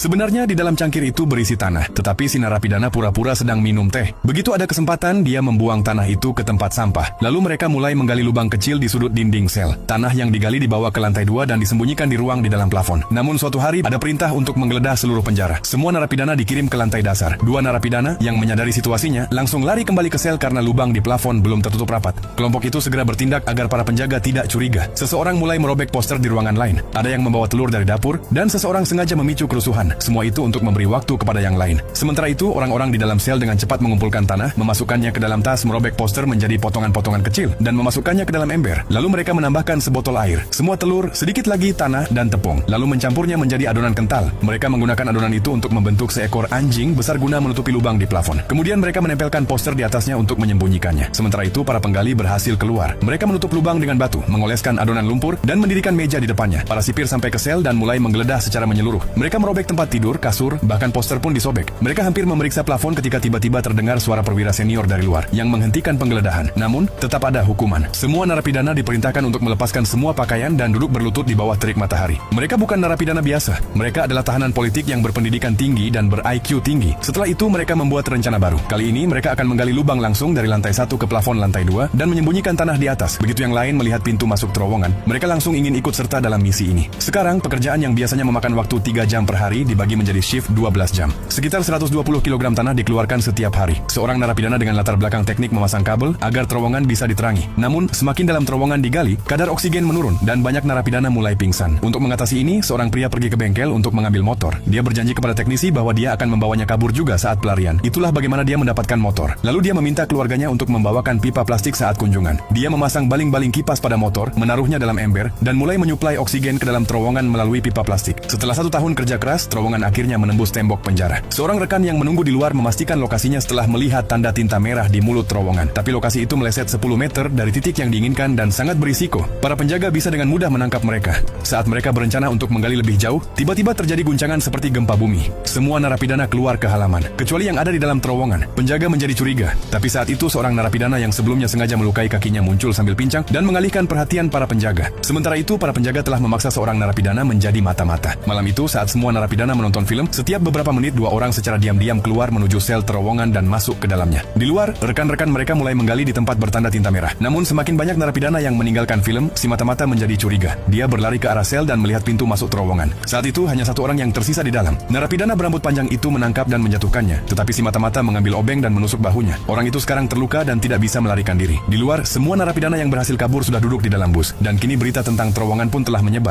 Sebenarnya di dalam cangkir itu berisi tanah, tetapi si narapidana pura-pura sedang minum teh. Begitu ada kesempatan, dia membuang tanah itu ke tempat sampah. Lalu mereka mulai menggali lubang kecil di sudut dinding sel. Tanah yang digali dibawa ke lantai 2 dan disembunyikan di ruang di dalam plafon. Namun suatu hari ada perintah untuk menggeledah seluruh penjara. Semua narapidana dikirim ke lantai dasar. Dua narapidana yang menyadari situasinya langsung lari kembali ke sel karena lubang di plafon belum tertutup rapat. Kelompok itu segera bertindak agar para penjaga tidak curiga. Seseorang mulai merobek poster di ruangan lain. Ada yang membawa telur dari dapur, dan seseorang sengaja memicu kerusuhan. Semua itu untuk memberi waktu kepada yang lain. Sementara itu, orang-orang di dalam sel dengan cepat mengumpulkan tanah, memasukkannya ke dalam tas, merobek poster menjadi potongan-potongan kecil, dan memasukkannya ke dalam ember. Lalu mereka menambahkan sebotol air, semua telur, sedikit lagi tanah dan tepung. Lalu mencampurnya menjadi adonan kental. Mereka menggunakan adonan itu untuk membentuk seekor anjing besar guna menutupi lubang di plafon. Kemudian mereka menempelkan poster di atasnya untuk menyembunyikannya. Sementara itu, para penggali berhasil keluar. Mereka menutup lubang dengan batu, mengoleskan adonan lumpur, dan mendirikan meja di depannya. Para sipir sampai ke sel dan mulai menggeledah secara menyeluruh. Mereka merobek tempat tidur, kasur, bahkan poster pun disobek. Mereka hampir memeriksa plafon ketika tiba-tiba terdengar suara perwira senior dari luar yang menghentikan penggeledahan. Namun, tetap ada hukuman. Semua narapidana diperintahkan untuk melepaskan semua pakaian dan duduk berlutut di bawah terik matahari. Mereka bukan narapidana biasa. Mereka adalah tahanan politik yang berpendidikan tinggi dan ber-IQ tinggi. Setelah itu, mereka membuat rencana baru. Kali ini, mereka akan menggali lubang langsung dari lantai 1 ke plafon lantai 2 dan menyembunyikan tanah di atas. Begitu yang lain melihat pintu masuk terowongan, mereka langsung ingin ikut serta dalam misi ini. Sekarang, pekerjaan yang biasanya memakan waktu 3 jam per hari dibagi menjadi shift 12 jam. Sekitar 120 kg tanah dikeluarkan setiap hari. Seorang narapidana dengan latar belakang teknik memasang kabel agar terowongan bisa diterangi. Namun, semakin dalam terowongan digali, kadar oksigen menurun dan banyak narapidana mulai pingsan. Untuk mengatasi ini, seorang pria pergi ke bengkel untuk mengambil motor. Dia berjanji kepada teknisi bahwa dia akan membawanya kabur juga saat pelarian. Itulah bagaimana dia mendapatkan motor. Lalu dia meminta keluarganya untuk membawakan pipa plastik saat kunjungan. Dia memasang baling-baling kipas pada motor, menaruhnya dalam ember, dan mulai menyuplai oksigen ke dalam terowongan melalui pipa plastik. Setelah 1 tahun kerja keras, terowongan akhirnya menembus tembok penjara. Seorang rekan yang menunggu di luar memastikan lokasinya setelah melihat tanda tinta merah di mulut terowongan. Tapi lokasi itu meleset 10 meter dari titik yang diinginkan dan sangat berisiko. Para penjaga bisa dengan mudah menangkap mereka. Saat mereka berencana untuk menggali lebih jauh, tiba-tiba terjadi guncangan seperti gempa bumi. Semua narapidana keluar ke halaman, kecuali yang ada di dalam terowongan. Penjaga menjadi curiga. Tapi saat itu seorang narapidana yang sebelumnya sengaja melukai kakinya muncul sambil pincang dan mengalihkan perhatian para penjaga. Sementara itu, para penjaga telah memaksa seorang narapidana menjadi mata-mata. Malam itu, saat semua narapidana menonton film, setiap beberapa menit 2 orang secara diam-diam keluar menuju sel terowongan dan masuk ke dalamnya. Di luar, rekan-rekan mereka mulai menggali di tempat bertanda tinta merah. Namun semakin banyak narapidana yang meninggalkan film, si mata-mata menjadi curiga. Dia berlari ke arah sel dan melihat pintu masuk terowongan. Saat itu hanya 1 orang yang tersisa di dalam. Narapidana berambut panjang itu menangkap dan menjatuhkannya, tetapi si mata-mata mengambil obeng dan menusuk bahunya. Orang itu sekarang terluka dan tidak bisa melarikan diri. Di luar, semua narapidana yang berhasil kabur sudah duduk di dalam bus, dan kini berita tentang terowongan pun telah menyebar.